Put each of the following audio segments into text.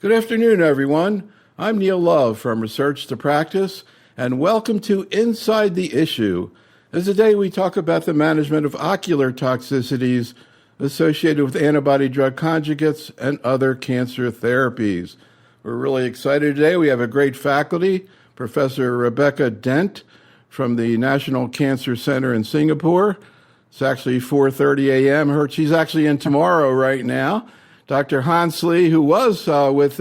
Good afternoon, everyone. I'm Neil Love from Research to Practice, and welcome to Inside the Issue. As today we talk about the management of ocular toxicities associated with antibody-drug conjugates and other cancer therapies. We're really excited today. We have a great faculty, Professor Rebecca A Dent from the National Cancer Center in Singapore. It's actually 4:30 a.m. She's actually in tomorrow right now. Dr. Hansley, who was with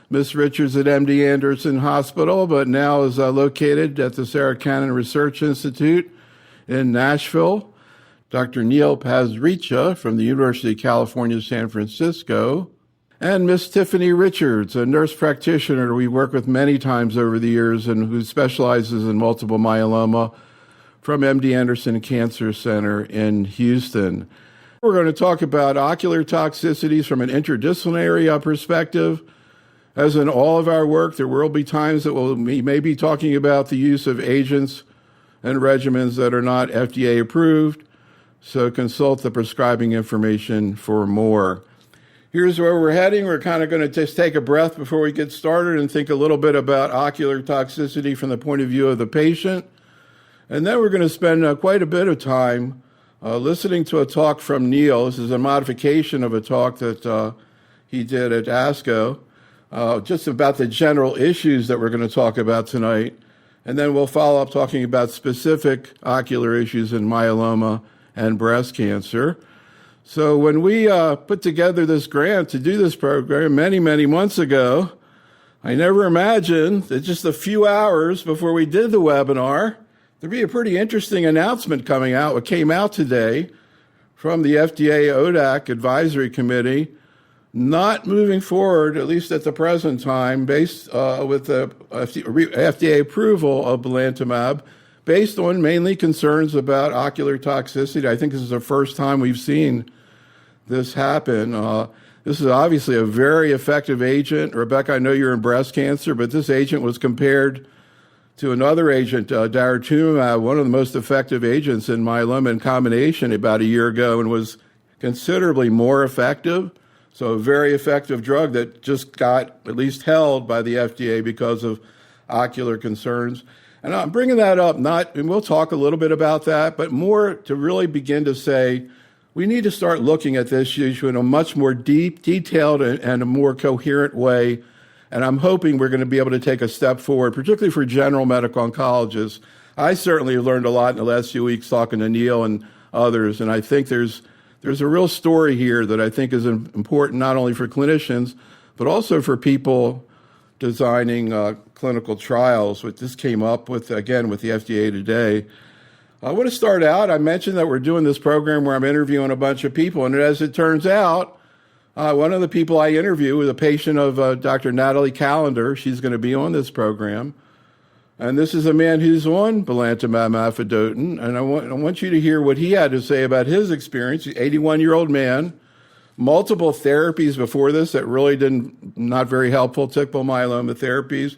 Ms. Richards at MD Anderson Hospital, but now is located at the Sara Cannon Research Institute in Nashville. Dr. Neel Pasricha from the University of California, San Francisco. And Ms. Tiffany Richards, a nurse practitioner we work with many times over the years and who specializes in multiple myeloma from MD Anderson Cancer Center in Houston. We're going to talk about ocular toxicities from an interdisciplinary perspective. As in all of our work, there will be times that we may be talking about the use of agents and regimens that are not FDA approved, so consult the prescribing information for more. Here's where we're heading. We're kind of going to just take a breath before we get started and think a little bit about ocular toxicity from the point of view of the patient. And then we're going to spend quite a bit of time listening to a talk from Neel. This is a modification of a talk that he did at ASCO, just about the general issues that we're going to talk about tonight. And then we'll follow up talking about specific ocular issues in myeloma and breast cancer. So when we put together this grant to do this program many, many months ago, I never imagined that just a few hours before we did the webinar, there'd be a pretty interesting announcement coming out. What came out today from the FDA ODAC Advisory Committee, not moving forward, at least at the present time, based with the FDA approval of belantamab, based on mainly concerns about ocular toxicity. I think this is the first time we've seen this happen. This is obviously a very effective agent. Rebecca, I know you're in breast cancer, but this agent was compared to another agent, daratumumab, one of the most effective agents in myeloma in combination about a year ago, and was considerably more effective. So a very effective drug that just got at least held by the FDA because of ocular concerns. And I'm bringing that up, and we'll talk a little bit about that, but more to really begin to say, we need to start looking at this issue in a much more detailed and a more coherent way. And I'm hoping we're going to be able to take a step forward, particularly for general medical oncologists. I certainly learned a lot in the last few weeks talking to Neel and others, and I think there's a real story here that I think is important not only for clinicians, but also for people designing clinical trials, which this came up with, again, with the FDA today. I want to start out, I mentioned that we're doing this program where I'm interviewing a bunch of people, and as it turns out, one of the people I interview is a patient of Dr. Natalie Callender. She's going to be on this program. And this is a man who's on belantamab mafodotin. And I want you to hear what he had to say about his experience. He's an 81-year-old man, multiple therapies before this that really not very helpful, typical myeloma therapies.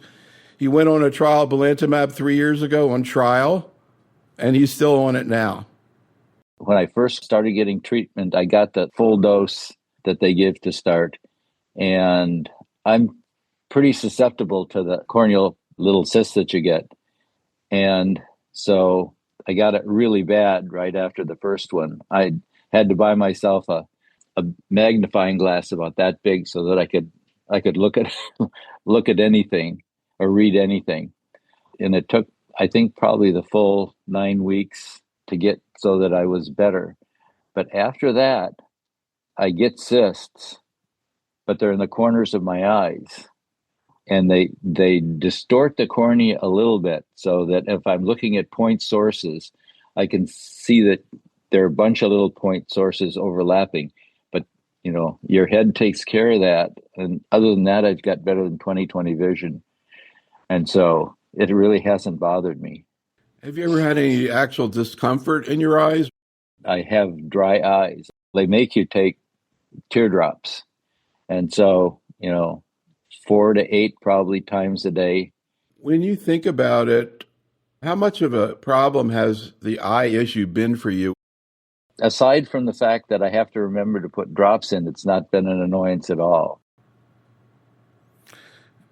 He went on a trial of belantamab 3 years ago on trial, and he's still on it now. When I first started getting treatment, I got the full dose that they give to start. And I'm pretty susceptible to the corneal little cysts that you get. And so I got it really bad right after the first one. I had to buy myself a magnifying glass about that big so that I could look at anything or read anything. And it took, I think, probably the full 9 weeks to get so that I was better. But after that, I get cysts, but they're in the corners of my eyes, and they distort the cornea a little bit so that if I'm looking at point sources, I can see that there are a bunch of little point sources overlapping. But, your head takes care of that. And other than that, I've got better than 20/20 vision. And so it really hasn't bothered me. Have you ever had any actual discomfort in your eyes? I have dry eyes. They make you take teardrops. And so, 4 to 8 probably times a day. When you think about it, how much of a problem has the eye issue been for you? Aside from the fact that I have to remember to put drops in, it's not been an annoyance at all.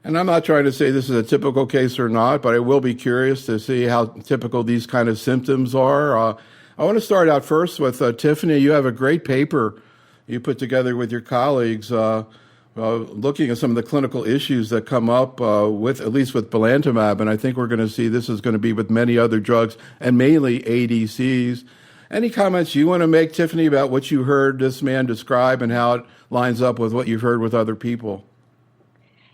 And I'm not trying to say this is a typical case or not, but I will be curious to see how typical these kind of symptoms are. I want to start out first with Tiffany. You have a great paper you put together with your colleagues looking at some of the clinical issues that come up with, at least with belantamab, and I think we're going to see this is going to be with many other drugs and mainly ADCs. Any comments you want to make, Tiffany, about what you heard this man describe and how it lines up with what you've heard with other people?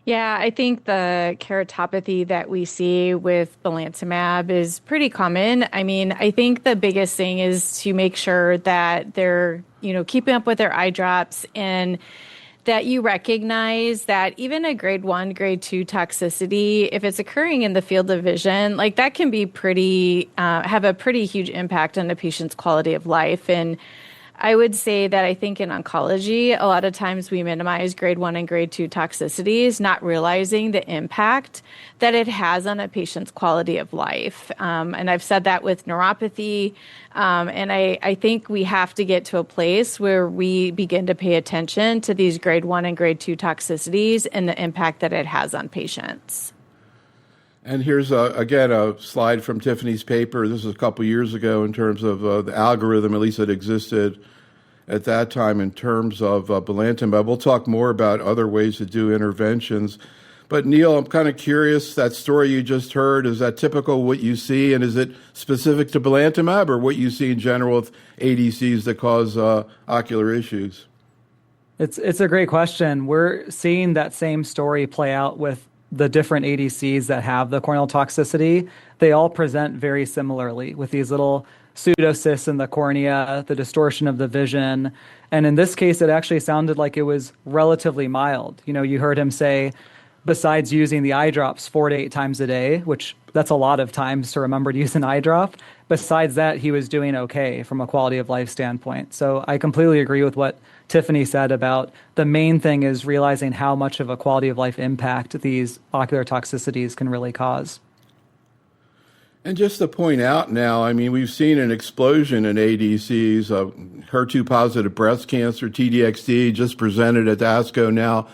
Yeah, I think the keratopathy that we see with belantamab is pretty common. I mean, I think the biggest thing is to make sure that they're, keeping up with their eye drops and that you recognize that even a grade 1, grade 2 toxicity, if it's occurring in the field of vision, like that can be have a pretty huge impact on a patient's quality of life. And I would say that I think in oncology, a lot of times we minimize grade 1 and grade 2 toxicities, not realizing the impact that it has on a patient's quality of life. And I've said that with neuropathy. And I think we have to get to a place where we begin to pay attention to these grade 1 and grade 2 toxicities and the impact that it has on patients. And here's, again, a slide from Tiffany's paper. This is a couple years ago in terms of the algorithm, at least that existed at that time in terms of belantamab. We'll talk more about other ways to do interventions. But Neel, I'm kind of curious, that story you just heard, is that typical what you see? And is it specific to belantamab or what you see in general with ADCs that cause ocular issues? It's a great question. We're seeing that same story play out with the different ADCs that have the corneal toxicity. They all present very similarly with these little pseudocysts in the cornea, the distortion of the vision. And in this case, it actually sounded like it was relatively mild. You heard him say, besides using the eye drops 4 to 8 times a day, which that's a lot of times to remember to use an eye drop. Besides that, he was doing okay from a quality of life standpoint. So I completely agree with what Tiffany said about the main thing is realizing how much of a quality of life impact these ocular toxicities can really cause. And just to point out now, I mean, we've seen an explosion in ADCs, HER2-positive breast cancer, TDXD, just presented at ASCO now,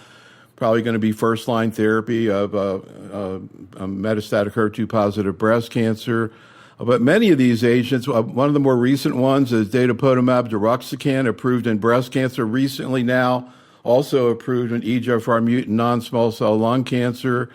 probably going to be first-line therapy of metastatic HER2-positive breast cancer. But many of these agents, one of the more recent ones is datopotamab deruxtecan, approved in breast cancer recently now, also approved in EGFR mutant non-small cell lung cancer.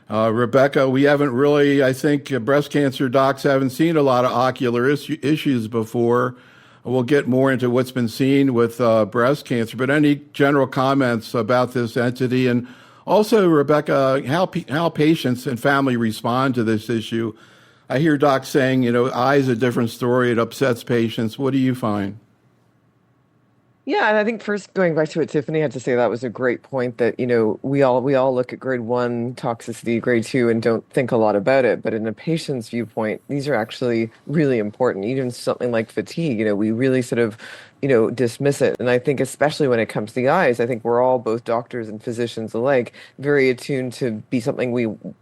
Rebecca, we haven't really, I think breast cancer docs haven't seen a lot of ocular issues before. We'll get more into what's been seen with breast cancer, but any general comments about this entity? And also, Rebecca, how patients and family respond to this issue? I hear docs saying, eye is a different story. It upsets patients. What do you find? Yeah, and I think first going back to what Tiffany had to say, that was a great point that, we all look at grade 1 toxicity, grade 2, and don't think a lot about it. But in a patient's viewpoint, these are actually really important. Even something like fatigue, we really sort of, dismiss it. And I think especially when it comes to the eyes, I think we're all, both doctors and physicians alike, very attuned to be something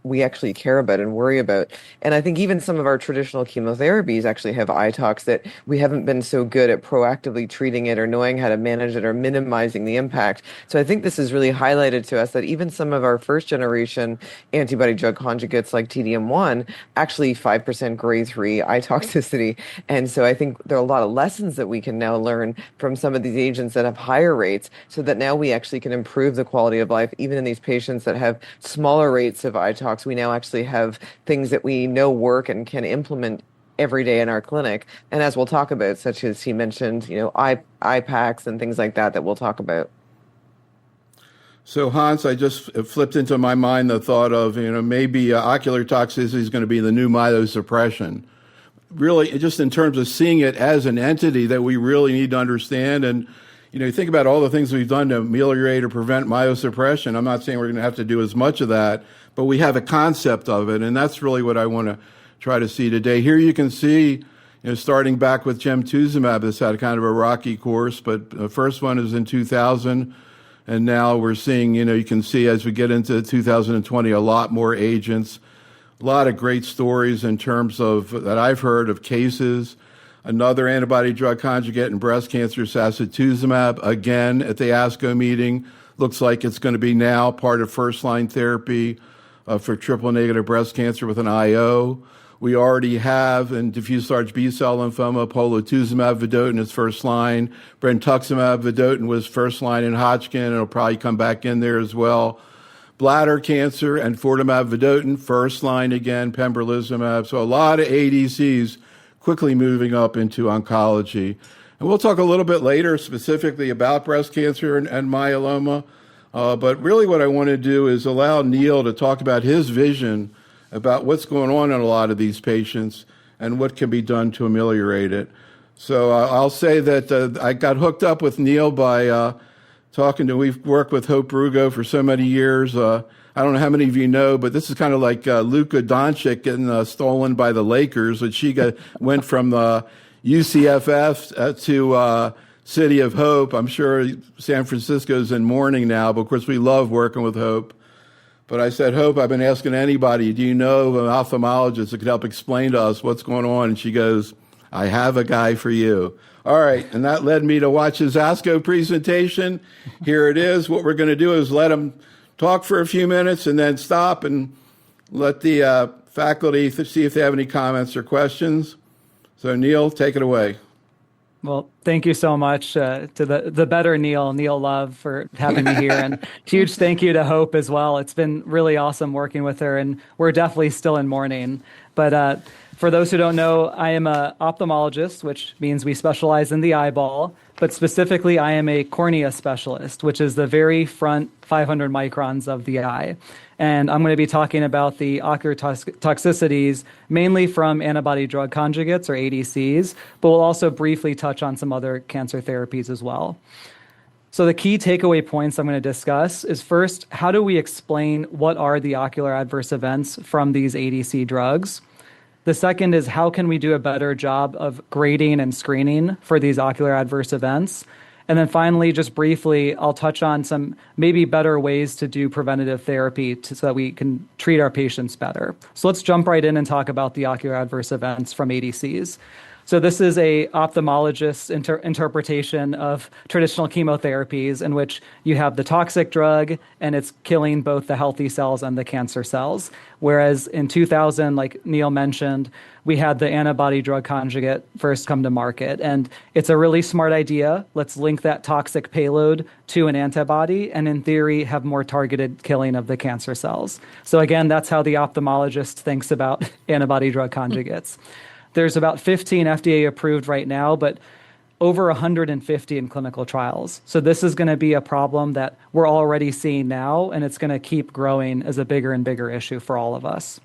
we actually care about and worry about. And I think even some of our traditional chemotherapies actually have eye tox that we haven't been so good at proactively treating it or knowing how to manage it or minimizing the impact. So I think this is really highlighted to us that even some of our first generation antibody-drug conjugates like TDM1, actually 5% grade 3 eye toxicity. And so I think there are a lot of lessons that we can now learn from some of these agents that have higher rates, so that now we actually can improve the quality of life. Even in these patients that have smaller rates of eye tox, we now actually have things that we know work and can implement every day in our clinic. And as we'll talk about, such as he mentioned, eye packs and things like that we'll talk about. So Hans, I just flipped into my mind the thought of, maybe ocular toxicity is going to be the new myelosuppression. Really, just in terms of seeing it as an entity that we really need to understand. And, you think about all the things we've done to ameliorate or prevent myelosuppression. I'm not saying we're going to have to do as much of that, but we have a concept of it. And that's really what I want to try to see today. Here you can see, starting back with gemtuzumab, this had kind of a rocky course, but the first one is in 2000. And now we're seeing, you can see as we get into 2020, a lot more agents. A lot of great stories in terms of that I've heard of cases. Another antibody drug conjugate in breast cancer, sacituzumab, again at the ASCO meeting. looks like it's going to be now part of first-line therapy for triple-negative breast cancer with an IO. We already have in diffuse large B-cell lymphoma, polatuzumab vedotin is first line. Brentuximab vedotin was first line in Hodgkin, and it'll probably come back in there as well. Bladder cancer and enfortumab vedotin, first line again, pembrolizumab. So a lot of ADCs quickly moving up into oncology. And we'll talk a little bit later specifically about breast cancer and myeloma. But really what I want to do is allow Neel to talk about his vision about what's going on in a lot of these patients and what can be done to ameliorate it. So I'll say that I got hooked up with Neel by we've worked with Hope Rugo for so many years. I don't know how many of you know, but this is kind of like Luka Doncic getting stolen by the Lakers, which went from UCFF to City of Hope. I'm sure San Francisco's in mourning now, but of course we love working with Hope. But I said, Hope, I've been asking anybody, do you know an ophthalmologist that could help explain to us what's going on? And she goes, I have a guy for you. All right, and that led me to watch his ASCO presentation. Here it is. What we're going to do is let him talk for a few minutes and then stop and let the faculty see if they have any comments or questions. So Neel, take it away. Well, thank you so much to the better Neel Love, for having me here. And huge thank you to Hope as well. It's been really awesome working with her, and we're definitely still in mourning. But for those who don't know, I am an ophthalmologist, which means we specialize in the eyeball. But specifically, I am a cornea specialist, which is the very front 500 microns of the eye. And I'm going to be talking about the ocular toxicities, mainly from antibody-drug conjugates, or ADCs, but we'll also briefly touch on some other cancer therapies as well. So the key takeaway points I'm going to discuss is, first, how do we explain what are the ocular adverse events from these ADC drugs? The second is, how can we do a better job of grading and screening for these ocular adverse events? And then finally, just briefly, I'll touch on some maybe better ways to do preventative therapy so that we can treat our patients better. So let's jump right in and talk about the ocular adverse events from ADCs. So this is a ophthalmologist's interpretation of traditional chemotherapies, in which you have the toxic drug and it's killing both the healthy cells and the cancer cells. Whereas in 2000, like Neel mentioned, we had the antibody-drug conjugate first come to market. And it's a really smart idea. Let's link that toxic payload to an antibody and, in theory, have more targeted killing of the cancer cells. So again, that's how the ophthalmologist thinks about antibody-drug conjugates. There's about 15 FDA approved right now, but over 150 in clinical trials. So this is going to be a problem that we're already seeing now, and it's going to keep growing as a bigger and bigger issue for all of us.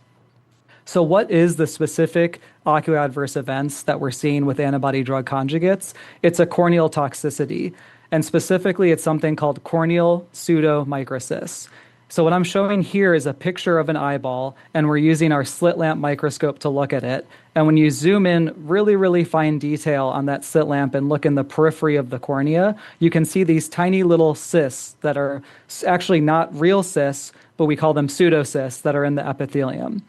So what is the specific ocular adverse events that we're seeing with antibody-drug conjugates? It's a corneal toxicity, and specifically it's something called corneal pseudomicrocysts. So what I'm showing here is a picture of an eyeball, and we're using our slit lamp microscope to look at it. And when you zoom in really, really fine detail on that slit lamp and look in the periphery of the cornea, you can see these tiny little cysts that are actually not real cysts, but we call them pseudocysts that are in the epithelium.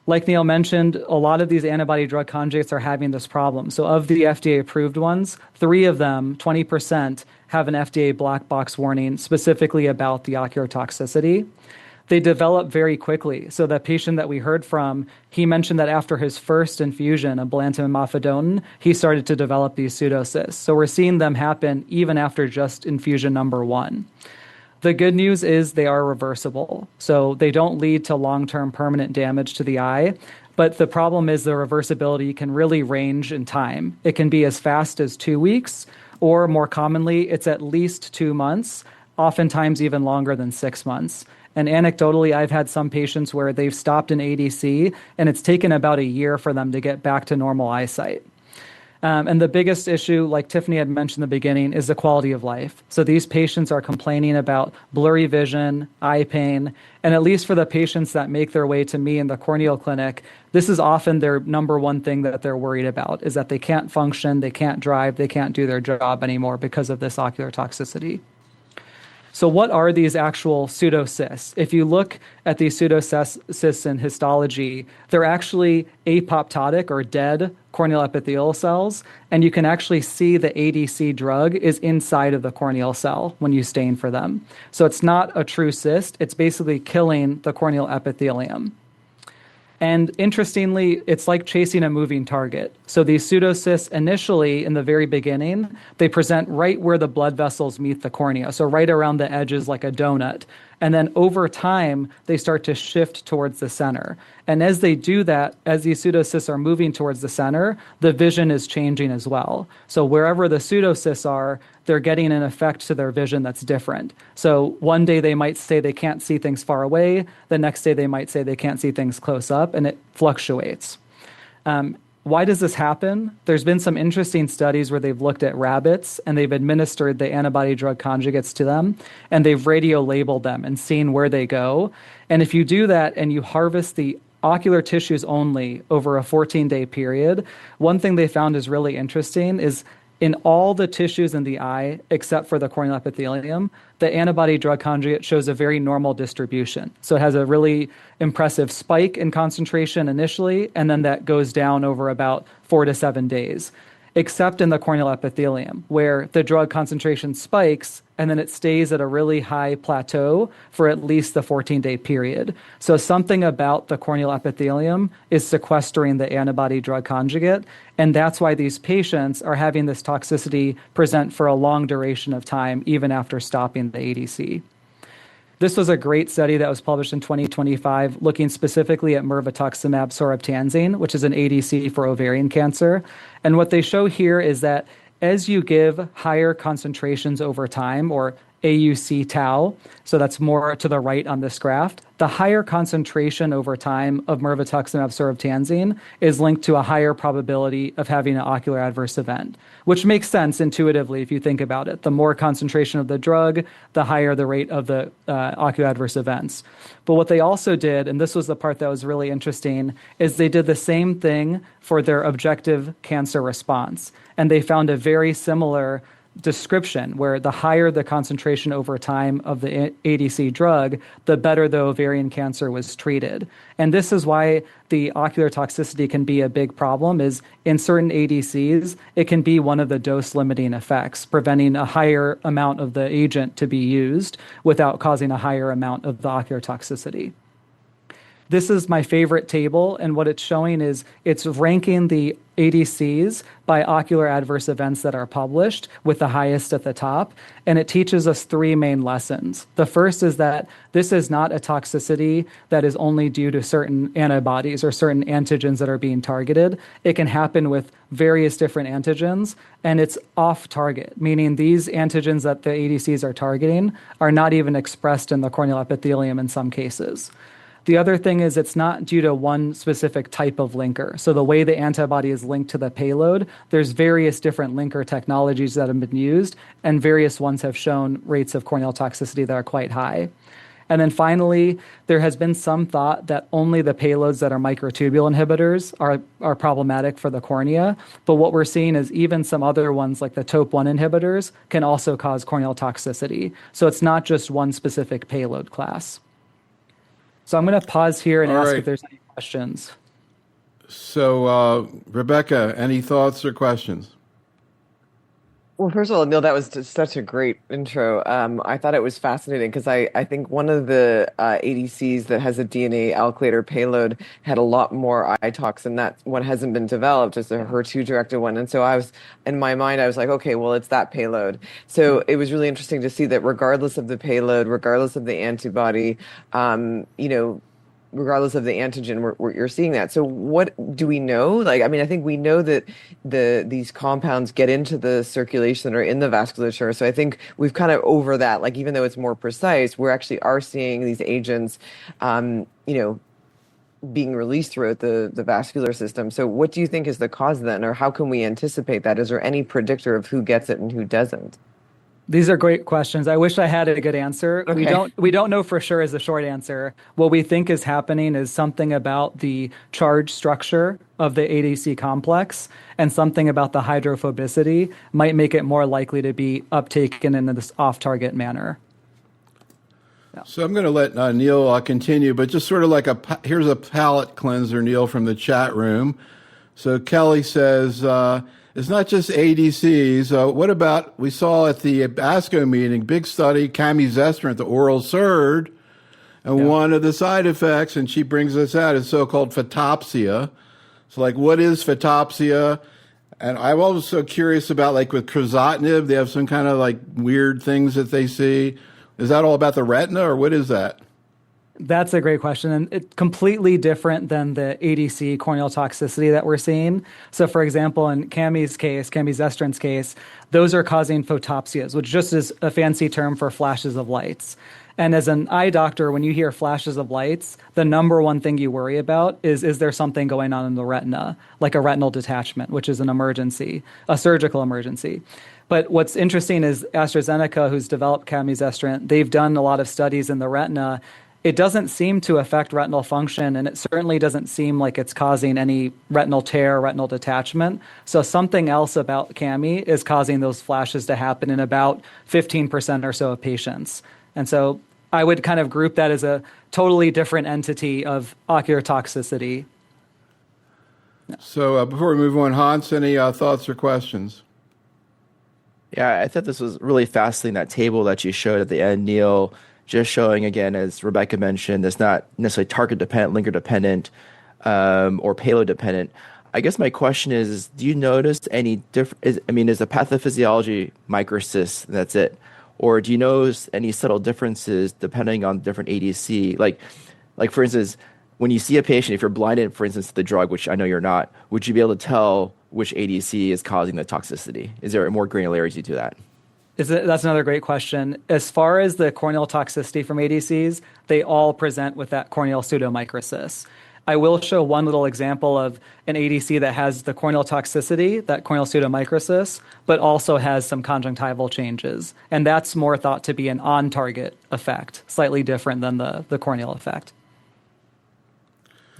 Like Neel mentioned, a lot of these antibody-drug conjugates are having this problem. So of the FDA-approved ones, 3 of them, 20%, have an FDA black box warning specifically about the ocular toxicity. They develop very quickly. So the patient that we heard from, he mentioned that after his first infusion of belantamab mafodotin, he started to develop these pseudocysts. So we're seeing them happen even after just infusion number 1. The good news is they are reversible. So they don't lead to long-term permanent damage to the eye. But the problem is the reversibility can really range in time. It can be as fast as 2 weeks, or more commonly, it's at least 2 months, oftentimes even longer than 6 months. And anecdotally, I've had some patients where they've stopped an ADC, and it's taken about a year for them to get back to normal eyesight. And the biggest issue, like Tiffany had mentioned in the beginning, is the quality of life. So these patients are complaining about blurry vision, eye pain, and at least for the patients that make their way to me in the corneal clinic, this is often their number one thing that they're worried about, is that they can't function, they can't drive, they can't do their job anymore because of this ocular toxicity. So what are these actual pseudocysts? If you look at these pseudocysts in histology, they're actually apoptotic or dead corneal epithelial cells, and you can actually see the ADC drug is inside of the corneal cell when you stain for them. So it's not a true cyst, it's basically killing the corneal epithelium. And interestingly, it's like chasing a moving target. So these pseudocysts initially, in the very beginning, they present right where the blood vessels meet the cornea, so right around the edges like a donut. And then over time, they start to shift towards the center. And as they do that, as these pseudocysts are moving towards the center, the vision is changing as well. So wherever the pseudocysts are, they're getting an effect to their vision that's different. So one day they might say they can't see things far away. The next day they might say they can't see things close up, and it fluctuates. Why does this happen? There's been some interesting studies where they've looked at rabbits and they've administered the antibody-drug conjugates to them, and they've radio-labeled them and seen where they go. And if you do that and you harvest the ocular tissues only over a 14-day period, one thing they found is really interesting is in all the tissues in the eye, except for the corneal epithelium, the antibody-drug conjugate shows a very normal distribution. So it has a really impressive spike in concentration initially, and then that goes down over about 4 to 7 days, except in the corneal epithelium, where the drug concentration spikes and then it stays at a really high plateau for at least the 14-day period. So something about the corneal epithelium is sequestering the antibody-drug conjugate, and that's why these patients are having this toxicity present for a long duration of time, even after stopping the ADC. This was a great study that was published in 2025 looking specifically at mirvetuximab soravtansine, which is an ADC for ovarian cancer. And what they show here is that as you give higher concentrations over time, or AUC tau, so that's more to the right on this graph, the higher concentration over time of mirvetuximab soravtansine is linked to a higher probability of having an ocular adverse event, which makes sense intuitively if you think about it. The more concentration of the drug, the higher the rate of the ocular adverse events. But what they also did, and this was the part that was really interesting, is they did the same thing for their objective cancer response. And they found a very similar description where the higher the concentration over time of the ADC drug, the better the ovarian cancer was treated. And this is why the ocular toxicity can be a big problem, is in certain ADCs, it can be one of the dose-limiting effects, preventing a higher amount of the agent to be used without causing a higher amount of the ocular toxicity. This is my favorite table, and what it's showing is it's ranking the ADCs by ocular adverse events that are published, with the highest at the top, and it teaches us 3 main lessons. The first is that this is not a toxicity that is only due to certain antibodies or certain antigens that are being targeted. It can happen with various different antigens, and it's off target, meaning these antigens that the ADCs are targeting are not even expressed in the corneal epithelium in some cases. The other thing is it's not due to one specific type of linker. So the way the antibody is linked to the payload, there's various different linker technologies that have been used, and various ones have shown rates of corneal toxicity that are quite high. And then finally, there has been some thought that only the payloads that are microtubule inhibitors are problematic for the cornea. But what we're seeing is even some other ones like the TOP1 inhibitors can also cause corneal toxicity. So it's not just one specific payload class. So I'm going to pause here and ask if there's any questions. So, Rebecca, any thoughts or questions? Well, first of all, Neel, that was just such a great intro. I thought it was fascinating because I think one of the ADCs that has a DNA alkylator payload had a lot more eye tox, and that one hasn't been developed as a HER2-directed one. And so I was, in my mind, I was like, okay, well, it's that payload. So it was really interesting to see that regardless of the payload, regardless of the antibody, regardless of the antigen, you're seeing that. So what do we know? Like, I mean, I think we know that these compounds get into the circulation or in the vasculature. So I think we've kind of over that. Like, even though it's more precise, we're actually are seeing these agents, being released throughout the vascular system. So what do you think is the cause then, or how can we anticipate that? Is there any predictor of who gets it and who doesn't? These are great questions. I wish I had a good answer. Okay. We don't know for sure is the short answer. What we think is happening is something about the charge structure of the ADC complex and something about the hydrophobicity might make it more likely to be uptaken in this off-target manner. So I'm going to let Neel continue, but just sort of like here's a palate cleanser, Neel, from the chat room. So Kelly says, it's not just ADCs. What about, we saw at the ASCO meeting, big study, camizestrant, the oral SERD, and one of the side effects, and she brings us out, is so-called photopsia. So like, what is photopsia? And I'm also curious about, like with crizotinib, they have some kind of like weird things that they see. Is that all about the retina, or what is that? That's a great question, and it's completely different than the ADC corneal toxicity that we're seeing. So, for example, in camizestrant's case, those are causing photopsias, which just is a fancy term for flashes of lights. And as an eye doctor, when you hear flashes of lights, the number one thing you worry about is there something going on in the retina, like a retinal detachment, which is an emergency, a surgical emergency. But what's interesting is AstraZeneca, who's developed camizestrant, they've done a lot of studies in the retina. It doesn't seem to affect retinal function, and it certainly doesn't seem like it's causing any retinal tear, retinal detachment. So something else about Cami is causing those flashes to happen in about 15% or so of patients. And so I would kind of group that as a totally different entity of ocular toxicity. So before we move on, Hans, any thoughts or questions? Yeah, I thought this was really fascinating, that table that you showed at the end, Neel, just showing, again, as Rebecca mentioned, it's not necessarily target-dependent, linker-dependent, or payload-dependent. I guess my question is, do you notice any different, is the pathophysiology microcyst, that's it? Or do you notice any subtle differences depending on different ADC? Like for instance, when you see a patient, if you're blinded, for instance, to the drug, which I know you're not, would you be able to tell which ADC is causing the toxicity? Is there more granularity to that? That's another great question. As far as the corneal toxicity from ADCs, they all present with that corneal pseudomicrocyst. I will show one little example of an ADC that has the corneal toxicity, that corneal pseudomicrocyst, but also has some conjunctival changes. And that's more thought to be an on-target effect, slightly different than the corneal effect.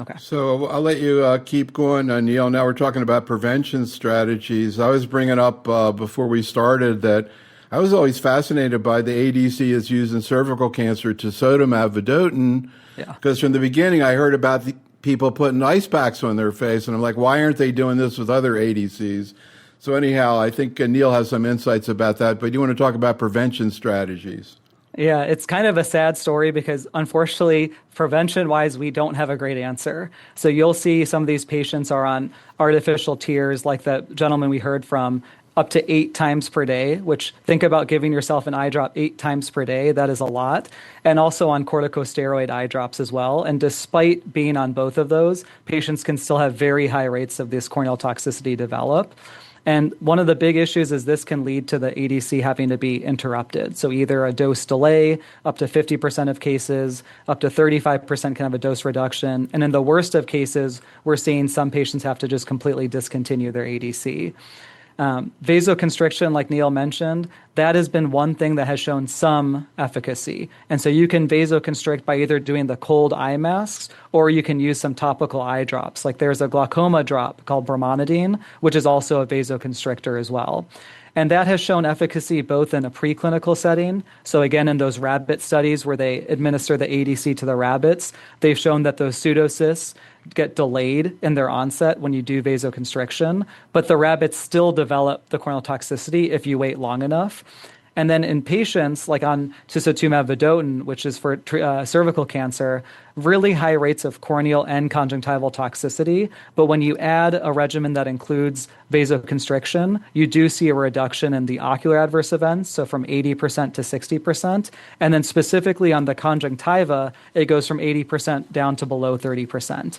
Okay. So I'll let you keep going, Neel. Now we're talking about prevention strategies. I was bringing up before we started that I was always fascinated by the ADC is used in cervical cancer, tisotumab vedotin, because from the beginning I heard about the people putting ice packs on their face, and I'm like, why aren't they doing this with other ADCs? So anyhow, I think Neel has some insights about that, but you want to talk about prevention strategies. Yeah, it's kind of a sad story because unfortunately, prevention-wise, we don't have a great answer. So you'll see some of these patients are on artificial tears, like the gentleman we heard from, up to 8 times per day, which think about giving yourself an eye drop 8 times per day. That is a lot. And also on corticosteroid eye drops as well. And despite being on both of those, patients can still have very high rates of this corneal toxicity develop. And one of the big issues is this can lead to the ADC having to be interrupted. So either a dose delay, up to 50% of cases, up to 35% can have a dose reduction. And in the worst of cases, we're seeing some patients have to just completely discontinue their ADC. Vasoconstriction, like Neel mentioned, that has been one thing that has shown some efficacy. And so you can vasoconstrict by either doing the cold eye masks or you can use some topical eye drops. Like there's a glaucoma drop called bromonidine, which is also a vasoconstrictor as well. And that has shown efficacy both in a preclinical setting. So again, in those rabbit studies where they administer the ADC to the rabbits, they've shown that those pseudocysts get delayed in their onset when you do vasoconstriction, but the rabbits still develop the corneal toxicity if you wait long enough. And then in patients, like on tisotumab vedotin, which is for cervical cancer, really high rates of corneal and conjunctival toxicity. But when you add a regimen that includes vasoconstriction, you do see a reduction in the ocular adverse events, so from 80% to 60%. And then specifically on the conjunctiva, it goes from 80% down to below 30%.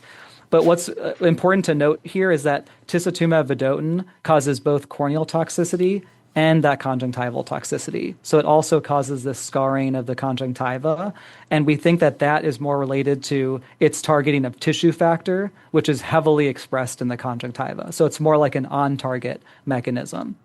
But what's important to note here is that tisotumab vedotin causes both corneal toxicity and that conjunctival toxicity. So it also causes this scarring of the conjunctiva. And we think that that is more related to its targeting of tissue factor, which is heavily expressed in the conjunctiva. So it's more like an on-target mechanism.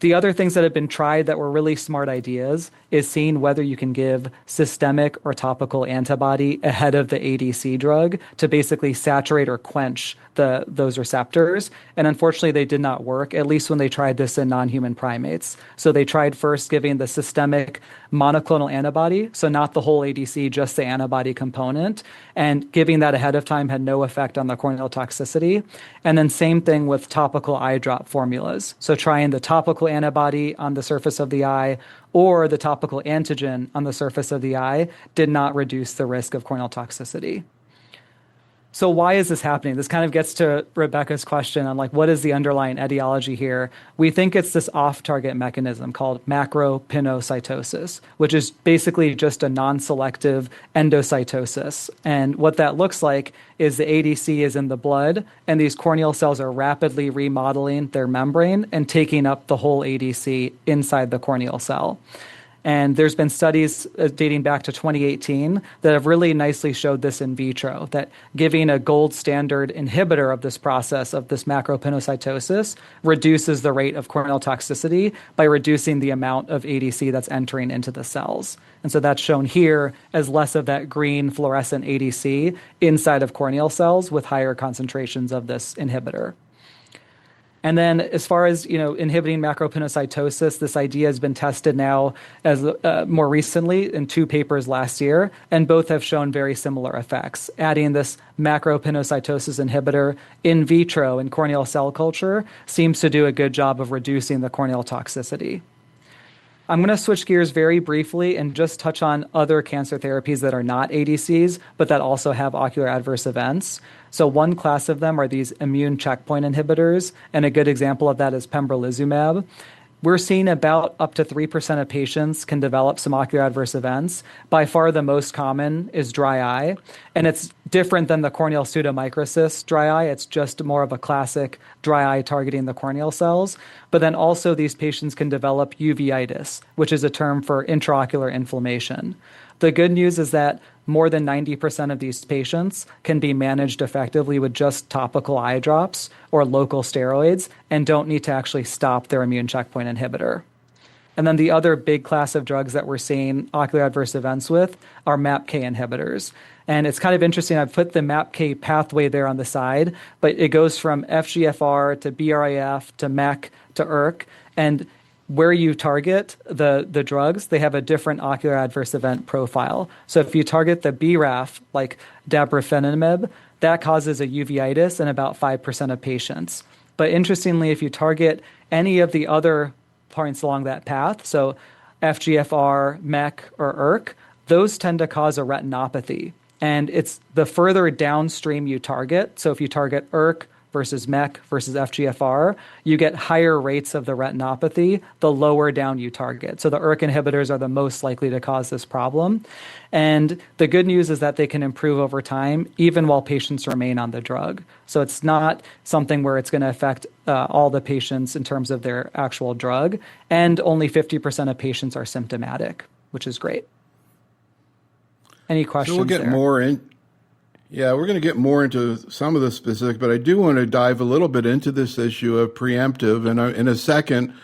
The other things that have been tried that were really smart ideas is seeing whether you can give systemic or topical antibody ahead of the ADC drug to basically saturate or quench those receptors. And unfortunately, they did not work, at least when they tried this in non-human primates. So they tried first giving the systemic monoclonal antibody, so not the whole ADC, just the antibody component, and giving that ahead of time had no effect on the corneal toxicity. And then same thing with topical eye drop formulas. So trying the topical antibody on the surface of the eye or the topical antigen on the surface of the eye did not reduce the risk of corneal toxicity. So why is this happening? This kind of gets to Rebecca's question on like, what is the underlying etiology here? We think it's this off-target mechanism called macropinocytosis, which is basically just a non-selective endocytosis. And what that looks like is the ADC is in the blood, and these corneal cells are rapidly remodeling their membrane and taking up the whole ADC inside the corneal cell. And there's been studies dating back to 2018 that have really nicely showed this in vitro, that giving a gold standard inhibitor of this process, of this macropinocytosis, reduces the rate of corneal toxicity by reducing the amount of ADC that's entering into the cells. And so that's shown here as less of that green fluorescent ADC inside of corneal cells with higher concentrations of this inhibitor. And then as far as, inhibiting macropinocytosis, this idea has been tested now as more recently in 2 papers last year, and both have shown very similar effects. Adding this macropinocytosis inhibitor in vitro in corneal cell culture seems to do a good job of reducing the corneal toxicity. I'm going to switch gears very briefly and just touch on other cancer therapies that are not ADCs, but that also have ocular adverse events. So one class of them are these immune checkpoint inhibitors, and a good example of that is pembrolizumab. We're seeing about up to 3% of patients can develop some ocular adverse events. By far the most common is dry eye, and it's different than the corneal pseudomicrosis dry eye. It's just more of a classic dry eye targeting the corneal cells. But then also these patients can develop uveitis, which is a term for intraocular inflammation. The good news is that more than 90% of these patients can be managed effectively with just topical eye drops or local steroids and don't need to actually stop their immune checkpoint inhibitor. And then the other big class of drugs that we're seeing ocular adverse events with are MAPK inhibitors. And it's kind of interesting. I've put the MAPK pathway there on the side, but it goes from FGFR to BRAF to MEK to ERK. And where you target the drugs, they have a different ocular adverse event profile. So if you target the BRAF, like dabrafenimab, that causes a uveitis in about 5% of patients. But interestingly, if you target any of the other points along that path, so FGFR, MEK, or ERK, those tend to cause a retinopathy. And it's the further downstream you target. So if you target ERK versus MEK versus FGFR, you get higher rates of the retinopathy the lower down you target. So the ERK inhibitors are the most likely to cause this problem. And the good news is that they can improve over time, even while patients remain on the drug. So it's not something where it's going to affect all the patients in terms of their actual drug. And only 50% of patients are symptomatic, which is great. Any questions? So we'll get there? more in. Yeah, we're going to get more into some of the specifics, but I do want to dive a little bit into this issue of preemptive. And in a second,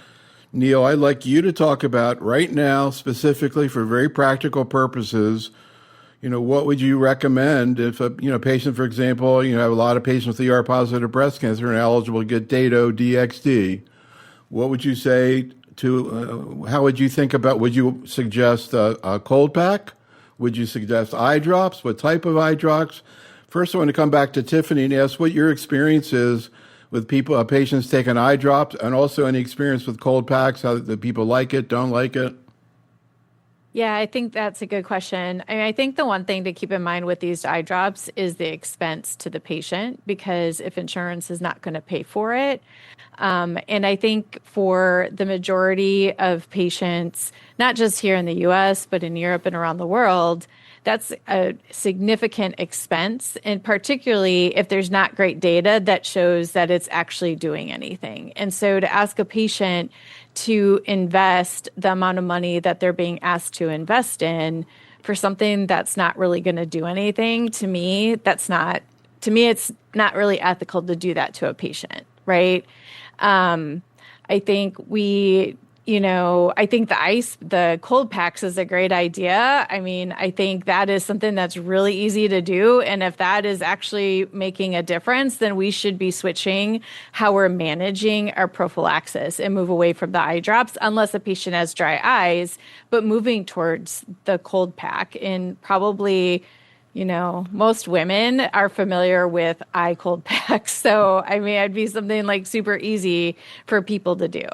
Neel, I'd like you to talk about right now, specifically for very practical purposes, what would you recommend if a patient, for example, have a lot of patients with ER-positive breast cancer and eligible to get Dato DXD. What would you say to, how would you think about, would you suggest a cold pack? Would you suggest eye drops? What type of eye drops? First, I want to come back to Tiffany and ask what your experience is with patients taking eye drops, and also any experience with cold packs, how the people like it, don't like it. Yeah, I think that's a good question. I think the one thing to keep in mind with these eye drops is the expense to the patient, because if insurance is not going to pay for it. And I think for the majority of patients, not just here in the US, but in Europe and around the world, that's a significant expense, and particularly if there's not great data that shows that it's actually doing anything. And so to ask a patient to invest the amount of money that they're being asked to invest in for something that's not really going to do anything, to me, it's not really ethical to do that to a patient, right? I think we I think the cold packs is a great idea. I mean, I think that is something that's really easy to do. And if that is actually making a difference, then we should be switching how we're managing our prophylaxis and move away from the eye drops, unless a patient has dry eyes, but moving towards the cold pack. And probably, most women are familiar with eye cold packs. So, I mean, it'd be something like super easy for people to do.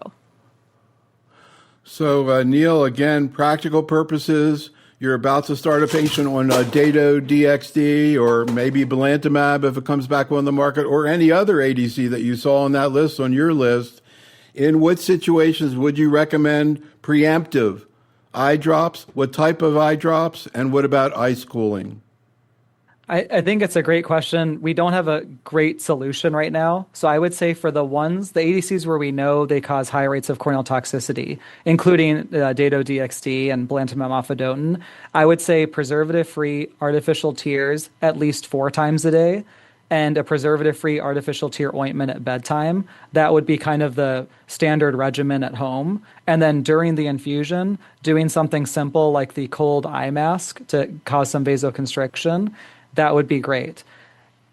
So, Neel, again, practical purposes, you're about to start a patient on Dato-DXd or maybe belantamab if it comes back on the market, or any other ADC that you saw on that list, on your list. In what situations would you recommend preemptive eye drops? What type of eye drops? And what about ice cooling? I think it's a great question. We don't have a great solution right now. So I would say for the ADCs where we know they cause high rates of corneal toxicity, including Dato-DXd and belantamab mafodotin, I would say preservative-free artificial tears at least 4 times a day, and a preservative-free artificial tear ointment at bedtime. That would be kind of the standard regimen at home. And then during the infusion, doing something simple like the cold eye mask to cause some vasoconstriction, that would be great.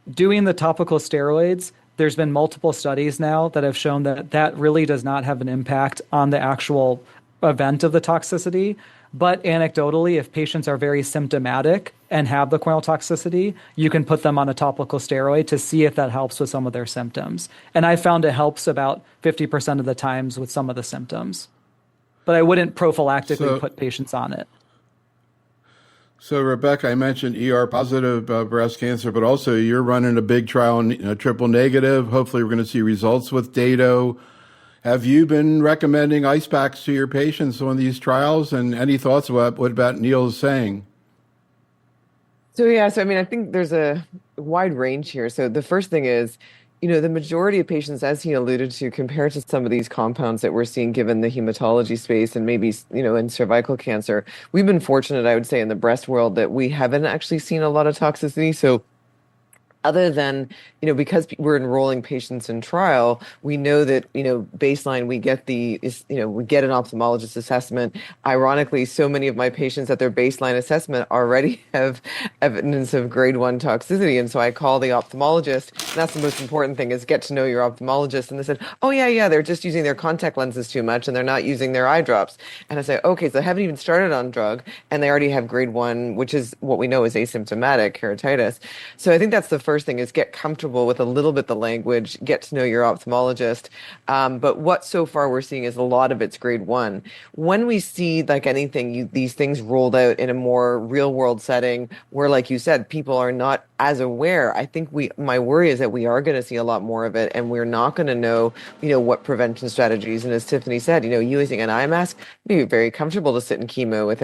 Doing the topical steroids, there's been multiple studies now that have shown that that really does not have an impact on the actual event of the toxicity. But anecdotally, if patients are very symptomatic and have the corneal toxicity, you can put them on a topical steroid to see if that helps with some of their symptoms. And I found it helps about 50% of the times with some of the symptoms. But I wouldn't prophylactically put patients on it. So, Rebecca, I mentioned ER-positive breast cancer, but also you're running a big trial in triple negative. Hopefully, we're going to see results with Dato. Have you been recommending ice packs to your patients on these trials? And any thoughts about what Neel's saying? So I mean, I think there's a wide range here. So the first thing is, the majority of patients, as he alluded to, compared to some of these compounds that we're seeing given the hematology space and maybe, in cervical cancer, we've been fortunate, I would say, in the breast world that we haven't actually seen a lot of toxicity. So other than, because we're enrolling patients in trial, we know that, baseline, we get we get an ophthalmologist assessment. Ironically, so many of my patients at their baseline assessment already have evidence of grade 1 toxicity. And so I call the ophthalmologist, and that's the most important thing, is get to know your ophthalmologist. And they said, oh yeah, they're just using their contact lenses too much and they're not using their eye drops. And I say, okay, so I haven't even started on drug and they already have grade 1, which is what we know is asymptomatic keratitis. So I think that's the first thing, is get comfortable with a little bit the language, get to know your ophthalmologist. But what so far we're seeing is a lot of it's grade 1. When we see, like anything, these things rolled out in a more real world setting where, like you said, people are not as aware, I think my worry is that we are going to see a lot more of it, and we're not going to know, what prevention strategies. And as Tiffany said, using an eye mask, be very comfortable to sit in chemo with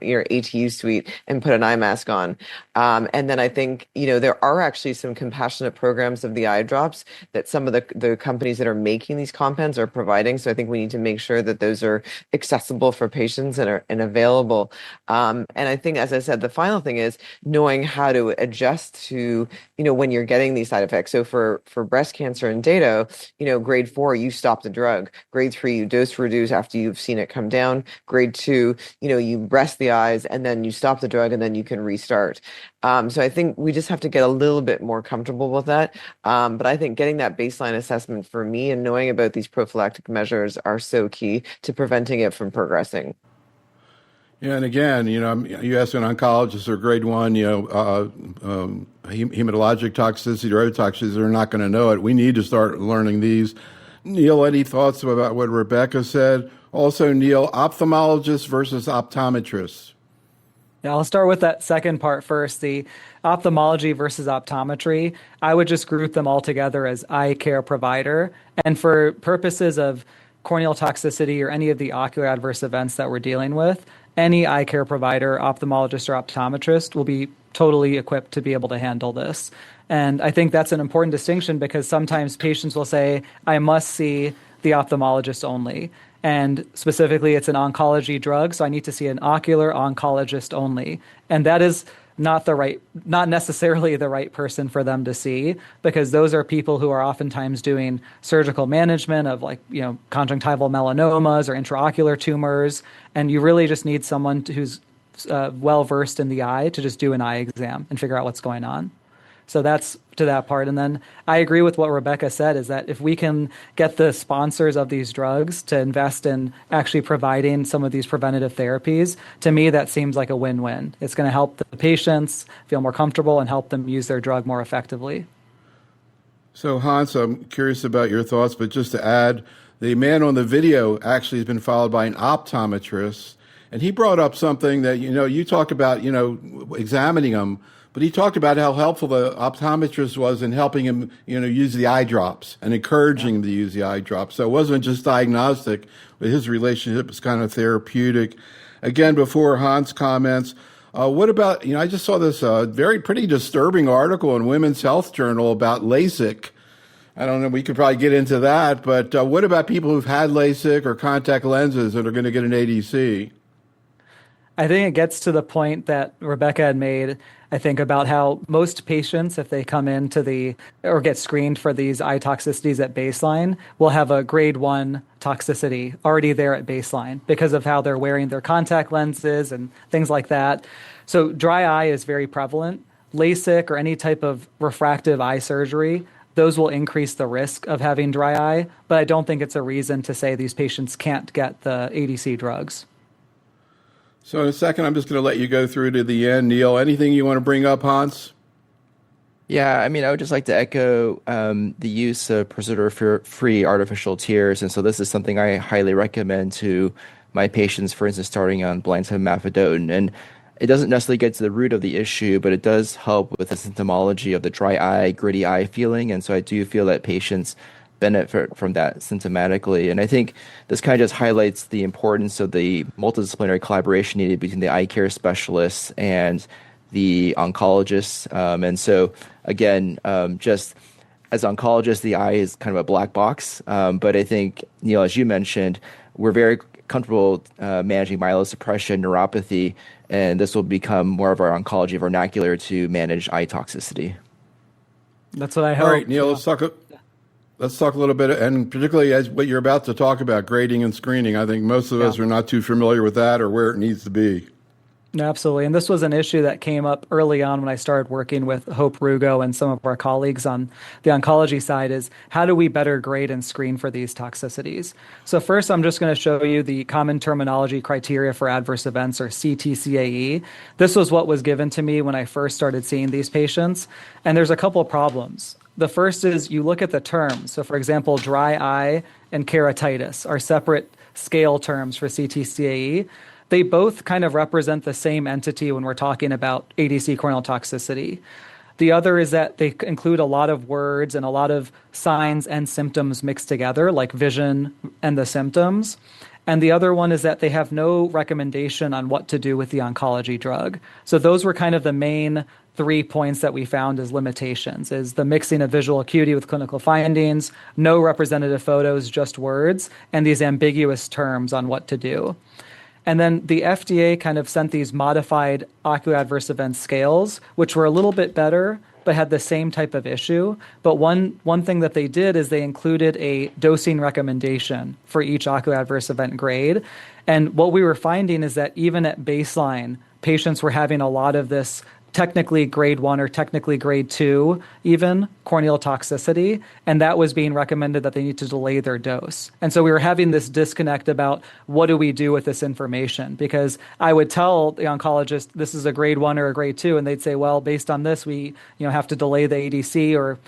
your ATU suite and put an eye mask on. And then I think, there are actually some compassionate programs of the eye drops that some of the companies that are making these compounds are providing. So I think we need to make sure that those are accessible for patients and available. And I think, as I said, the final thing is knowing how to adjust to, when you're getting these side effects. So for breast cancer and Dato, grade 4, you stop the drug. Grade 3, you dose reduce after you've seen it come down. Grade 2, you rest the eyes and then you stop the drug and then you can restart. So I think we just have to get a little bit more comfortable with that. But I think getting that baseline assessment for me and knowing about these prophylactic measures are so key to preventing it from progressing. Yeah, and again, you ask an oncologist or grade 1, hematologic toxicity or other toxicities, they're not going to know it. We need to start learning these. Neel, any thoughts about what Rebecca said? Also, Neel, ophthalmologists versus optometrists. Yeah, I'll start with that second part first, the ophthalmology versus optometry. I would just group them all together as eye care provider. And for purposes of corneal toxicity or any of the ocular adverse events that we're dealing with, any eye care provider, ophthalmologist or optometrist will be totally equipped to be able to handle this. And I think that's an important distinction because sometimes patients will say, I must see the ophthalmologist only. And specifically, it's an oncology drug, so I need to see an ocular oncologist only. And that is not necessarily the right person for them to see, because those are people who are oftentimes doing surgical management of conjunctival melanomas or intraocular tumors. And you really just need someone who's well versed in the eye to just do an eye exam and figure out what's going on. So that's to that part. And then I agree with what Rebecca said, is that if we can get the sponsors of these drugs to invest in actually providing some of these preventative therapies, to me, that seems like a win-win. It's going to help the patients feel more comfortable and help them use their drug more effectively. So, Hans, I'm curious about your thoughts, but just to add, the man on the video actually has been followed by an optometrist, and he brought up something that, you talk about, examining them, but he talked about how helpful the optometrist was in helping him, use the eye drops and encouraging him to use the eye drops. So it wasn't just diagnostic, but his relationship was kind of therapeutic. Again, before Hans comments, what about, I just saw this pretty disturbing article in Women's Health Journal about LASIK. I don't know, we could probably get into that, but what about people who've had LASIK or contact lenses that are going to get an ADC? I think it gets to the point that Rebecca had made, I think, about how most patients, if they come into or get screened for these eye toxicities at baseline, will have a grade 1 toxicity already there at baseline because of how they're wearing their contact lenses and things like that. So dry eye is very prevalent. LASIK or any type of refractive eye surgery, those will increase the risk of having dry eye, but I don't think it's a reason to say these patients can't get the ADC drugs. So in a second, I'm just going to let you go through to the end. Neel, anything you want to bring up, Hans? Yeah, I would just like to echo the use of preservative-free artificial tears. And so this is something I highly recommend to my patients, for instance, starting on blanketamab mafodotin. And it doesn't necessarily get to the root of the issue, but it does help with the symptomology of the dry eye, gritty eye feeling. And so I do feel that patients benefit from that symptomatically. And I think this kind of just highlights the importance of the multidisciplinary collaboration needed between the eye care specialists and the oncologists. And so, again, just as oncologists, the eye is kind of a black box. But I think, Neel, as you mentioned, we're very comfortable managing myelosuppression, neuropathy, and this will become more of our oncology vernacular to manage eye toxicity. That's what I hope. All right, Neel, let's talk a little bit, and particularly as what you're about to talk about, grading and screening. I think most of us are not too familiar with that or where it needs to be. Absolutely. And this was an issue that came up early on when I started working with Hope Rugo and some of our colleagues on the oncology side, is how do we better grade and screen for these toxicities? So first, I'm just going to show you the common terminology criteria for adverse events, or CTCAE. This was what was given to me when I first started seeing these patients. And there's a couple of problems. The first is you look at the terms. So for example, dry eye and keratitis are separate scale terms for CTCAE. They both kind of represent the same entity when we're talking about ADC corneal toxicity. The other is that they include a lot of words and a lot of signs and symptoms mixed together, like vision and the symptoms. And the other one is that they have no recommendation on what to do with the oncology drug. So those were kind of the main 3 points that we found as limitations, is the mixing of visual acuity with clinical findings, no representative photos, just words, and these ambiguous terms on what to do. And then the FDA kind of sent these modified ocular adverse event scales, which were a little bit better, but had the same type of issue. But one thing that they did is they included a dosing recommendation for each ocular adverse event grade. And what we were finding is that even at baseline, patients were having a lot of this technically grade 1 or technically grade 2 even corneal toxicity, and that was being recommended that they need to delay their dose. And so we were having this disconnect about what do we do with this information, because I would tell the oncologist this is a grade 1 or a grade 2, and they'd say, well, based on this we have to delay the ADC, or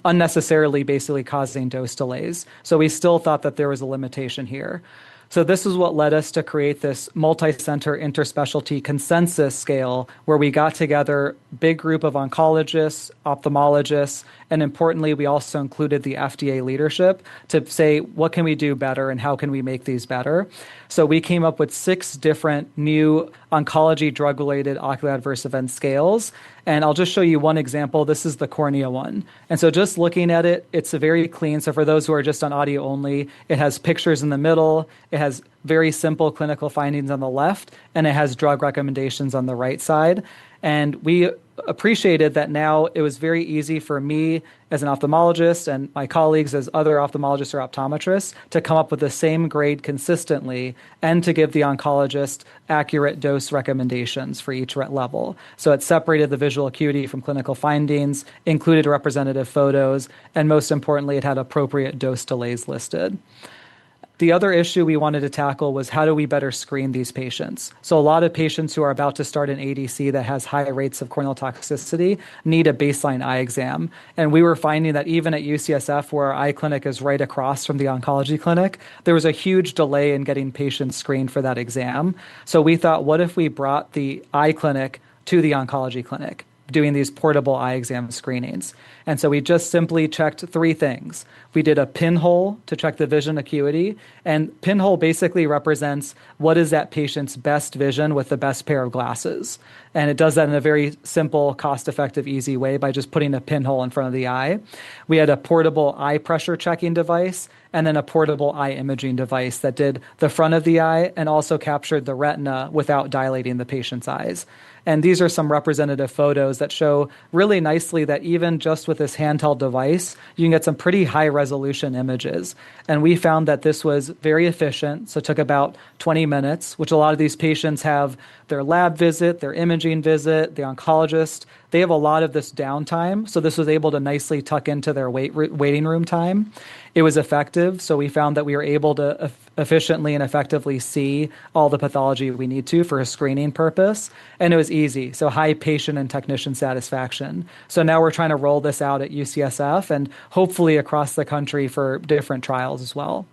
unnecessarily basically causing dose delays. So we still thought that there was a limitation here. So this is what led us to create this multi-center interspecialty consensus scale, where we got together a big group of oncologists, ophthalmologists, and importantly, we also included the FDA leadership to say, what can we do better and how can we make these better? So we came up with 6 different new oncology drug-related ocular adverse event scales. And I'll just show you one example. This is the cornea one. And so just looking at it, it's a very clean. So for those who are just on audio only, it has pictures in the middle. It has very simple clinical findings on the left, and it has drug recommendations on the right side. And we appreciated that now it was very easy for me as an ophthalmologist and my colleagues as other ophthalmologists or optometrists to come up with the same grade consistently and to give the oncologist accurate dose recommendations for each level. So it separated the visual acuity from clinical findings, included representative photos, and most importantly, it had appropriate dose delays listed. The other issue we wanted to tackle was how do we better screen these patients? So a lot of patients who are about to start an ADC that has high rates of corneal toxicity need a baseline eye exam. And we were finding that even at UCSF, where our eye clinic is right across from the oncology clinic, there was a huge delay in getting patients screened for that exam. So we thought, what if we brought the eye clinic to the oncology clinic, doing these portable eye exam screenings? And so we just simply checked three things. We did a pinhole to check the vision acuity, and pinhole basically represents what is that patient's best vision with the best pair of glasses. And it does that in a very simple, cost-effective, easy way by just putting a pinhole in front of the eye. We had a portable eye pressure checking device and then a portable eye imaging device that did the front of the eye and also captured the retina without dilating the patient's eyes. And these are some representative photos that show really nicely that even just with this handheld device, you can get some pretty high resolution images. And we found that this was very efficient. So it took about 20 minutes, which a lot of these patients have their lab visit, their imaging visit, the oncologist. They have a lot of this downtime. So this was able to nicely tuck into their waiting room time. It was effective. So we found that we were able to efficiently and effectively see all the pathology we need to for a screening purpose. And it was easy. So high patient and technician satisfaction. So now we're trying to roll this out at UCSF and hopefully across the country for different trials as well.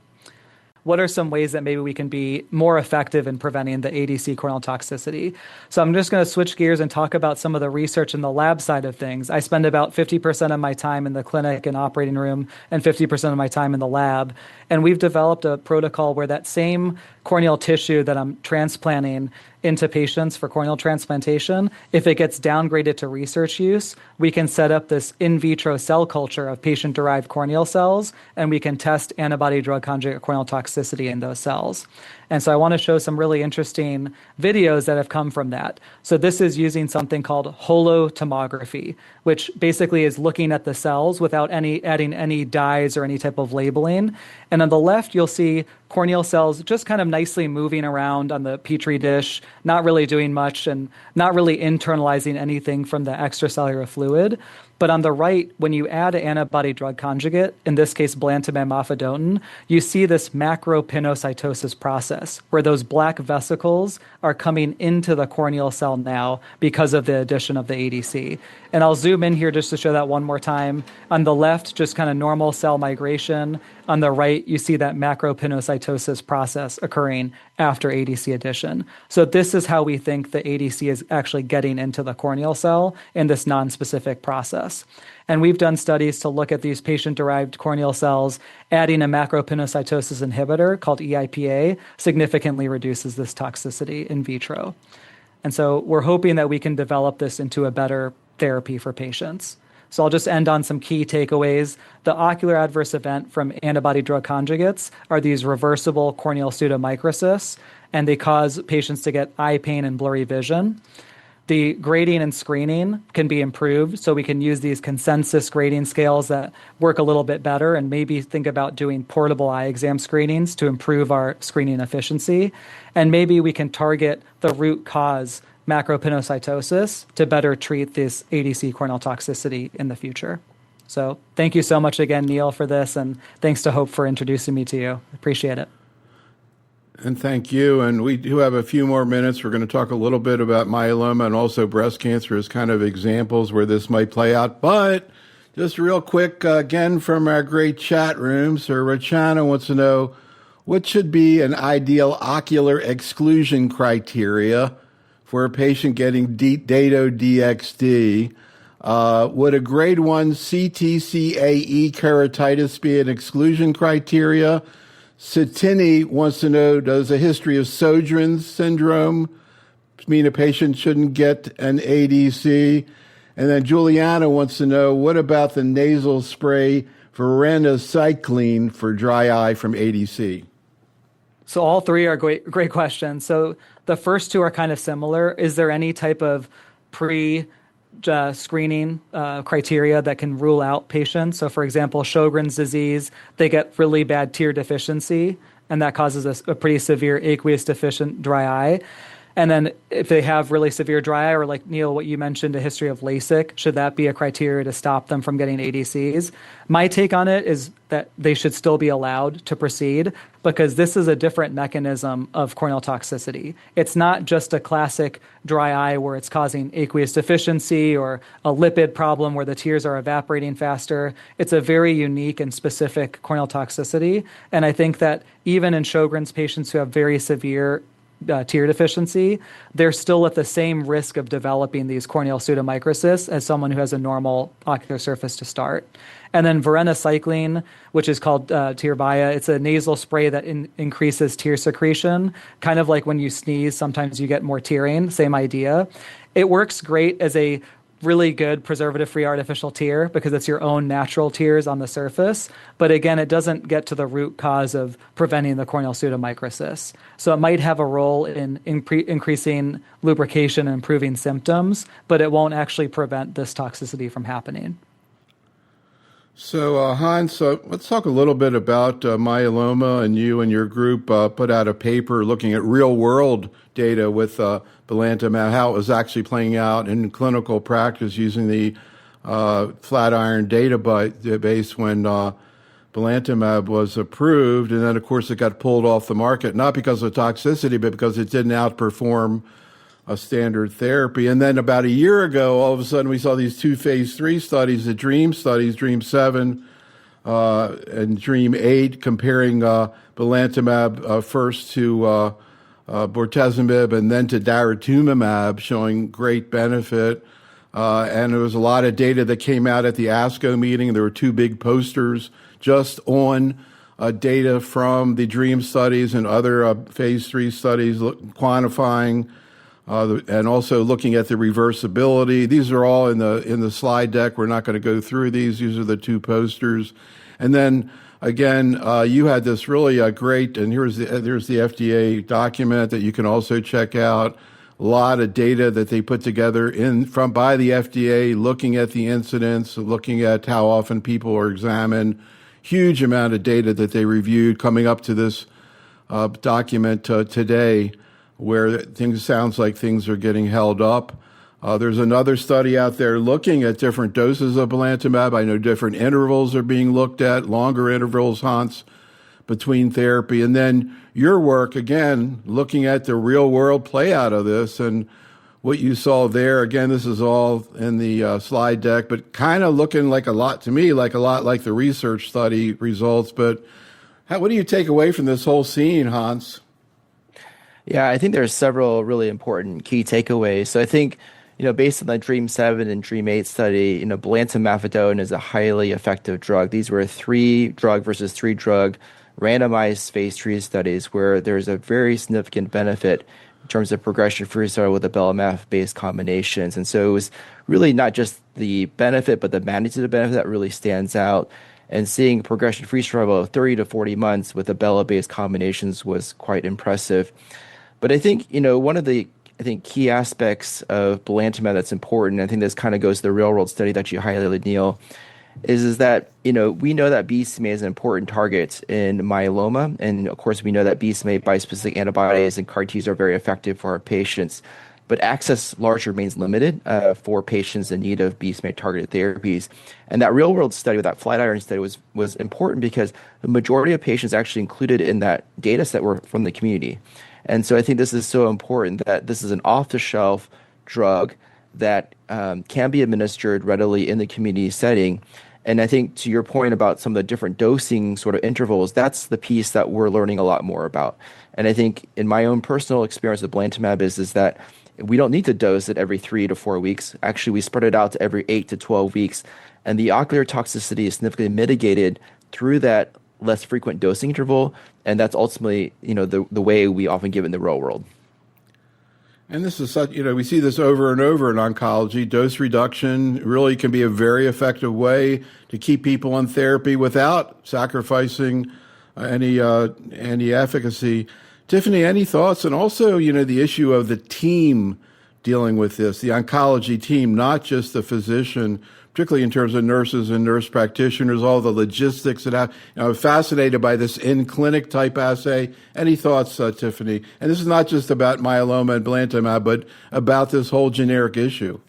What are some ways that maybe we can be more effective in preventing the ADC corneal toxicity? So I'm just going to switch gears and talk about some of the research in the lab side of things. I spend about 50% of my time in the clinic and operating room and 50% of my time in the lab. And we've developed a protocol where that same corneal tissue that I'm transplanting into patients for corneal transplantation, if it gets downgraded to research use, we can set up this in vitro cell culture of patient-derived corneal cells, and we can test antibody-drug conjugate corneal toxicity in those cells. And so I want to show some really interesting videos that have come from that. So this is using something called holotomography, which basically is looking at the cells without adding any dyes or any type of labeling. And on the left, you'll see corneal cells just kind of nicely moving around on the Petri dish, not really doing much and not really internalizing anything from the extracellular fluid. But on the right, when you add an antibody-drug conjugate, in this case belantamab mafodotin, you see this macropinocytosis process where those black vesicles are coming into the corneal cell now because of the addition of the ADC. And I'll zoom in here just to show that one more time. On the left, just kind of normal cell migration. On the right, you see that macropinocytosis process occurring after ADC addition. So this is how we think the ADC is actually getting into the corneal cell in this non-specific process. And we've done studies to look at these patient-derived corneal cells. Adding a macropinocytosis inhibitor called EIPA significantly reduces this toxicity in vitro. And so we're hoping that we can develop this into a better therapy for patients. So I'll just end on some key takeaways. The ocular adverse event from antibody-drug conjugates are these reversible corneal pseudomicrocysts, and they cause patients to get eye pain and blurry vision. The grading and screening can be improved, so we can use these consensus grading scales that work a little bit better and maybe think about doing portable eye exam screenings to improve our screening efficiency. And maybe we can target the root cause, macropinocytosis, to better treat this ADC corneal toxicity in the future. So thank you so much again, Neel, for this, and thanks to Hope for introducing me to you. Appreciate it. And thank you. And we do have a few more minutes. We're going to talk a little bit about myeloma and also breast cancer as kind of examples where this might play out. But just real quick, again, from our great chat room, Sir Rachana wants to know, what should be an ideal ocular exclusion criteria for a patient getting Dato-DXd? Would a grade 1 CTCAE keratitis be an exclusion criteria? Satini wants to know, does a history of Sjogren's syndrome mean a patient shouldn't get an ADC? And then Juliana wants to know, what about the nasal spray varenicline for dry eye from ADC? So all three are great questions. So the first two are kind of similar. Is there any type of screening criteria that can rule out patients. So, for example, Sjogren's disease, they get really bad tear deficiency, and that causes a pretty severe aqueous deficient dry eye. And then if they have really severe dry eye, or like Neel, what you mentioned, a history of LASIK, should that be a criteria to stop them from getting ADCs? My take on it is that they should still be allowed to proceed, because this is a different mechanism of corneal toxicity. It's not just a classic dry eye where it's causing aqueous deficiency or a lipid problem where the tears are evaporating faster. It's a very unique and specific corneal toxicity. And I think that even in Sjogren's patients who have very severe tear deficiency, they're still at the same risk of developing these corneal pseudomicrocysts as someone who has a normal ocular surface to start. And then varenicline, which is called Tyrvaya, it's a nasal spray that increases tear secretion, kind of like when you sneeze, sometimes you get more tearing, same idea. It works great as a really good preservative-free artificial tear because it's your own natural tears on the surface. But again, it doesn't get to the root cause of preventing the corneal pseudomicrocysts. So it might have a role in increasing lubrication and improving symptoms, but it won't actually prevent this toxicity from happening. So, Hans, let's talk a little bit about myeloma. And you and your group put out a paper looking at real-world data with belantamab, how it was actually playing out in clinical practice using the Flatiron database when belantamab was approved. And then, of course, it got pulled off the market, not because of toxicity, but because it didn't outperform a standard therapy. And then about a year ago, all of a sudden, we saw these two phase 3 studies, the DREAM studies, DREAM 7 and DREAM 8, comparing belantamab first to bortezomib and then to daratumumab, showing great benefit. And there was a lot of data that came out at the ASCO meeting. There were two big posters just on data from the DREAM studies and other phase 3 studies quantifying and also looking at the reversibility. These are all in the slide deck. We're not going to go through these. These are the two posters. And then again, you had this really great, and there's the FDA document that you can also check out. A lot of data that they put together by the FDA, looking at the incidence, looking at how often people are examined. Huge amount of data that they reviewed coming up to this document today, where sounds like things are getting held up. There's another study out there looking at different doses of belantamab. I know different intervals are being looked at, longer intervals, Hans, between therapy. And then your work, again, looking at the real world play out of this and what you saw there. Again, this is all in the slide deck, but kind of looking like a lot to me, like a lot like the research study results. But what do you take away from this whole scene, Hans? Yeah, I think there's several really important key takeaways. So I think, based on the DREAM 7 and DREAM 8 study, belantamab is a highly effective drug. These were 3-drug versus 3-drug randomized phase 3 studies where there's a very significant benefit in terms of progression-free survival with the belamaf-based combinations. And so it was really not just the benefit, but the magnitude of benefit that really stands out. And seeing progression-free survival of 30 to 40 months with the bela-based combinations was quite impressive. But I think, one of the key aspects of belantamab that's important, I think this kind of goes to the real-world study that you highlighted, Neel, is that, we know that BCMA is an important target in myeloma. And, of course, we know that BCMA bispecific antibodies and CAR-Ts are very effective for our patients. But access largely remains limited for patients in need of BCMA-targeted therapies. And that real-world study, that Flatiron study, was important because the majority of patients actually included in that data set were from the community. And so I think this is so important that this is an off-the-shelf drug that can be administered readily in the community setting. And I think to your point about some of the different dosing sort of intervals, that's the piece that we're learning a lot more about. And I think in my own personal experience with belantamab is that we don't need to dose it every 3 to 4 weeks. Actually, we spread it out to every 8 to 12 weeks. And the ocular toxicity is significantly mitigated through that less frequent dosing interval. And that's ultimately, the way we often give it in the real world. And this is such, we see this over and over in oncology. Dose reduction really can be a very effective way to keep people on therapy without sacrificing any efficacy. Tiffany, any thoughts? And also, the issue of the team dealing with this, the oncology team, not just the physician, particularly in terms of nurses and nurse practitioners, all the logistics that have, I'm fascinated by this in-clinic type assay. Any thoughts, Tiffany? And this is not just about myeloma and belantamab, but about this whole generic issue.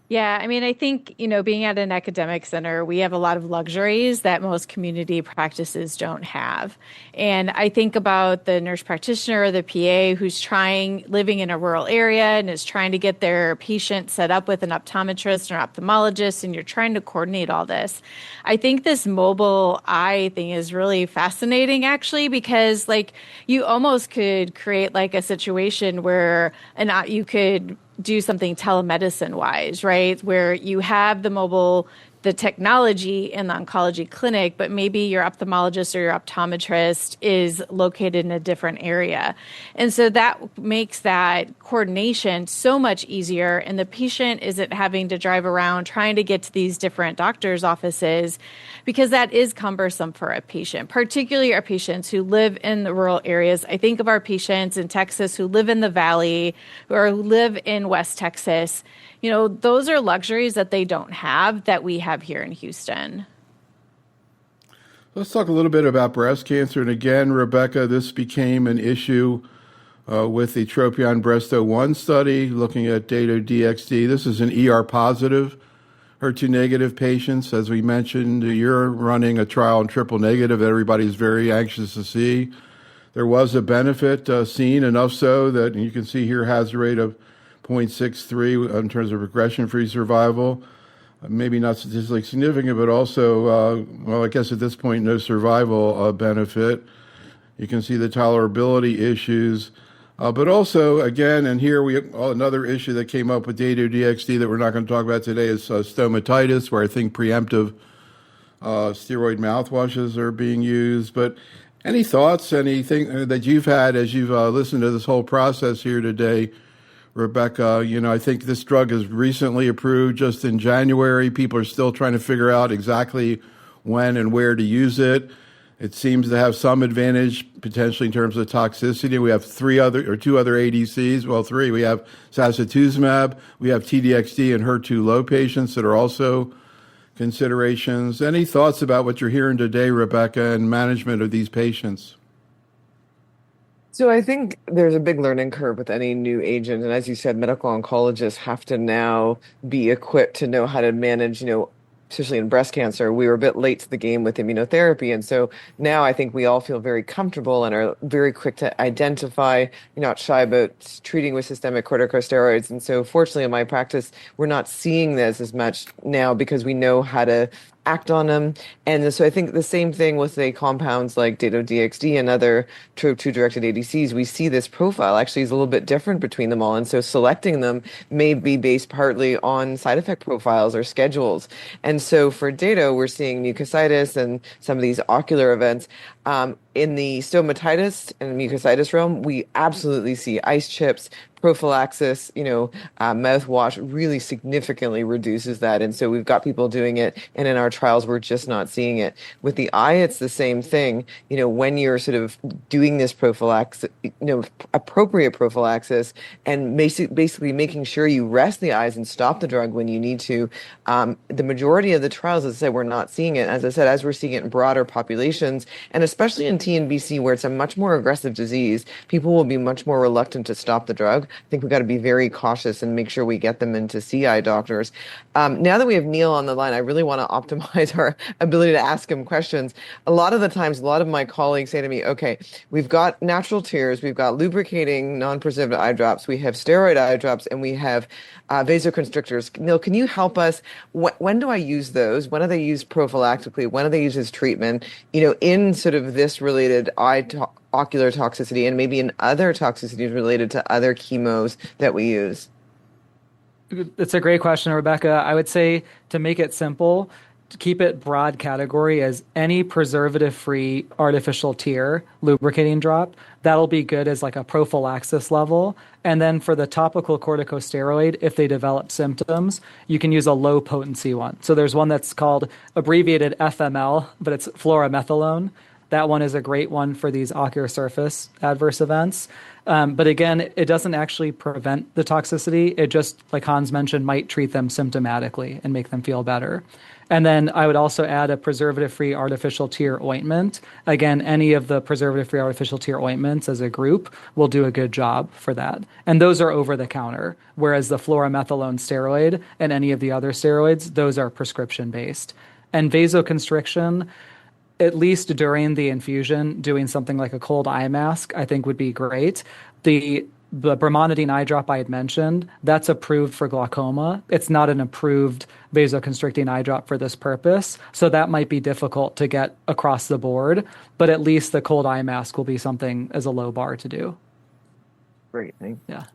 Yeah, I mean, I think, being at an academic center, we have a lot of luxuries that most community practices don't have. And I think about the nurse practitioner or the PA who's living in a rural area and is trying to get their patient set up with an optometrist or ophthalmologist, and you're trying to coordinate all this. I think this mobile eye thing is really fascinating, actually, because you almost could create a situation where you could do something telemedicine wise, right? Where you have the technology in the oncology clinic, but maybe your ophthalmologist or your optometrist is located in a different area. And so that makes that coordination so much easier. And the patient isn't having to drive around trying to get to these different doctor's offices, because that is cumbersome for a patient, particularly our patients who live in the rural areas. I think of our patients in Texas who live in the Valley or live in West Texas. Those are luxuries that they don't have that we have here in Houston. Let's talk a little bit about breast cancer. And again, Rebecca, this became an issue with the Tropion-Breast01 study looking at Dato-DXd. This is an ER-positive, HER2-negative patients. As we mentioned, you're running a trial in triple-negative that everybody's very anxious to see. There was a benefit seen, enough so that you can see here hazard rate of 0.63 in terms of progression-free survival. Maybe not statistically significant, but also, I guess at this point, no survival benefit. You can see the tolerability issues. But also, again, and here another issue that came up with Dato-DXd that we're not going to talk about today is stomatitis, where I think preemptive steroid mouthwashes are being used. But any thoughts, anything that you've had as you've listened to this whole process here today, Rebecca? I think this drug is recently approved just in January. People are still trying to figure out exactly when and where to use it. It seems to have some advantage potentially in terms of toxicity. We have two other ADCs. Well, three. We have sacituzumab, we have TDXD and HER2 low patients that are also considerations. Any thoughts about what you're hearing today, Rebecca, and management of these patients? So I think there's a big learning curve with any new agent. And as you said, medical oncologists have to now be equipped to know how to manage, especially in breast cancer. We were a bit late to the game with immunotherapy. And so now I think we all feel very comfortable and are very quick to identify, not shy about treating with systemic corticosteroids. And so fortunately in my practice, we're not seeing this as much now because we know how to act on them. And so I think the same thing with the compounds like Dato-DXd and other TROP2-directed ADCs, we see this profile actually is a little bit different between them all. And so selecting them may be based partly on side effect profiles or schedules. And so for Dato, we're seeing mucositis and some of these ocular events. In the stomatitis and mucositis realm, we absolutely see ice chips, prophylaxis, mouthwash really significantly reduces that. And so we've got people doing it. And in our trials, we're just not seeing it. With the eye, it's the same thing. When you're sort of doing this prophylaxis, appropriate prophylaxis and basically making sure you rest the eyes and stop the drug when you need to. The majority of the trials, as I said, we're not seeing it. As I said, as we're seeing it in broader populations, and especially in TNBC, where it's a much more aggressive disease, people will be much more reluctant to stop the drug. I think we've got to be very cautious and make sure we get them into CI doctors. Now that we have Neel on the line, I really want to optimize our ability to ask him questions. A lot of the times, a lot of my colleagues say to me, okay, we've got natural tears, we've got lubricating non-preservative eye drops, we have steroid eye drops, and we have vasoconstrictors. Neel, can you help us? When do I use those? When are they used prophylactically? When are they used as treatment? In sort of this related ocular toxicity and maybe in other toxicities related to other chemos that we use? It's a great question, Rebecca. I would say, to make it simple, to keep it broad category as any preservative-free artificial tear lubricating drop. That'll be good as like a prophylaxis level. And then for the topical corticosteroid, if they develop symptoms, you can use a low potency one. So there's one that's called abbreviated FML, but it's fluorometholone. That one is a great one for these ocular surface adverse events. But again, it doesn't actually prevent the toxicity. It just, like Hans mentioned, might treat them symptomatically and make them feel better. And then I would also add a preservative-free artificial tear ointment. Again, any of the preservative-free artificial tear ointments as a group will do a good job for that. And those are over-the-counter, whereas the fluoromethalone steroid and any of the other steroids, those are prescription-based. And vasoconstriction, at least during the infusion, doing something like a cold eye mask, I think would be great. The brimonidine eye drop I had mentioned, that's approved for glaucoma. It's not an approved vasoconstricting eye drop for this purpose. So that might be difficult to get across the board, but at least the cold eye mask will be something as a low bar to do. Great, thanks. Yeah.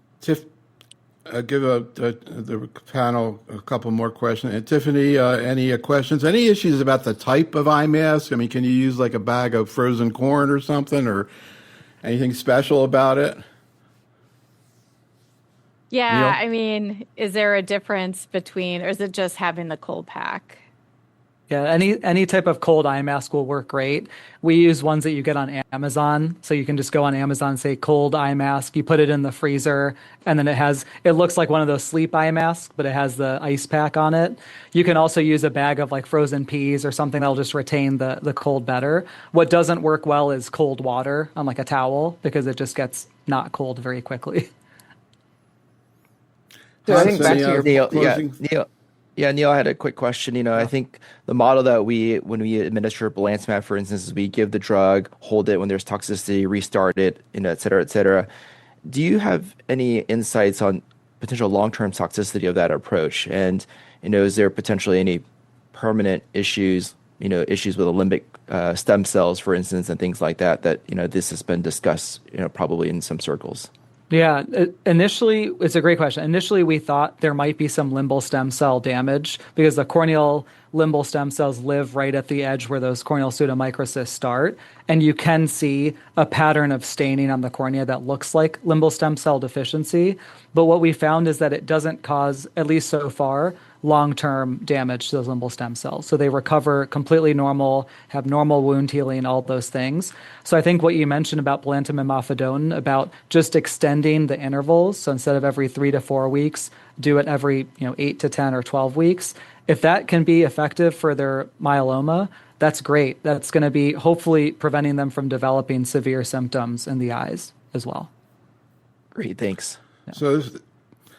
Give the panel a couple more questions. And Tiffany, any questions? Any issues about the type of eye mask? I mean, can you use like a bag of frozen corn or something, or anything special about it? Yeah, Neel? I mean, is there a difference between, or is it just having the cold pack? Yeah, any type of cold eye mask will work great. We use ones that you get on Amazon. So you can just go on Amazon and say cold eye mask. You put it in the freezer, and then it looks like one of those sleep eye masks, but it has the ice pack on it. You can also use a bag of like frozen peas or something that'll just retain the cold better. What doesn't work well is cold water on like a towel, because it just gets not cold very quickly. So I think back to your Neel, I had a quick question. I think the model that when we administer belantamab, for instance, is we give the drug, hold it when there's toxicity, restart it, et cetera, et cetera. Do you have any insights on potential long-term toxicity of that approach? And, is there potentially any permanent issues, issues with the limbic stem cells, for instance, and things like that, this has been discussed, probably in some circles? Yeah, initially, it's a great question. Initially, we thought there might be some limbal stem cell damage because the corneal limbal stem cells live right at the edge where those corneal pseudomicrocysts start. And you can see a pattern of staining on the cornea that looks like limbal stem cell deficiency. But what we found is that it doesn't cause, at least so far, long-term damage to those limbal stem cells. So they recover completely normal, have normal wound healing, all those things. So I think what you mentioned about belantamab mafodotin, about just extending the intervals, so instead of every 3 to 4 weeks, do it every 8 to 10 or 12 weeks. If that can be effective for their myeloma, that's great. That's going to be hopefully preventing them from developing severe symptoms in the eyes as well. Great, thanks. Yeah. So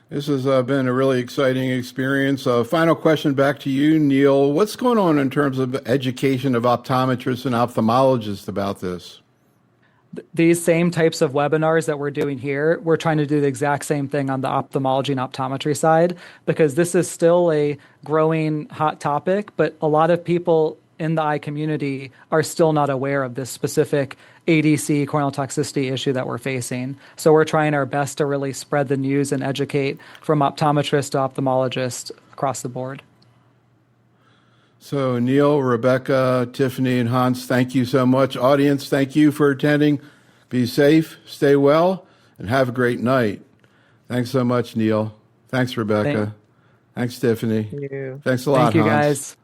this has been a really exciting experience. Final question back to you, Neel. What's going on in terms of education of optometrists and ophthalmologists about this? These same types of webinars that we're doing here, we're trying to do the exact same thing on the ophthalmology and optometry side, because this is still a growing hot topic, but a lot of people in the eye community are still not aware of this specific ADC corneal toxicity issue that we're facing. So we're trying our best to really spread the news and educate from optometrists to ophthalmologists across the board. So Neel, Rebecca, Tiffany, and Hans, thank you so much. Audience, thank you for attending. Be safe, stay well, and have a great night. Thanks so much, Neel. Thanks, Rebecca. Thanks, Tiffany. Thank you. Thanks a lot, Thank you, Hans. guys.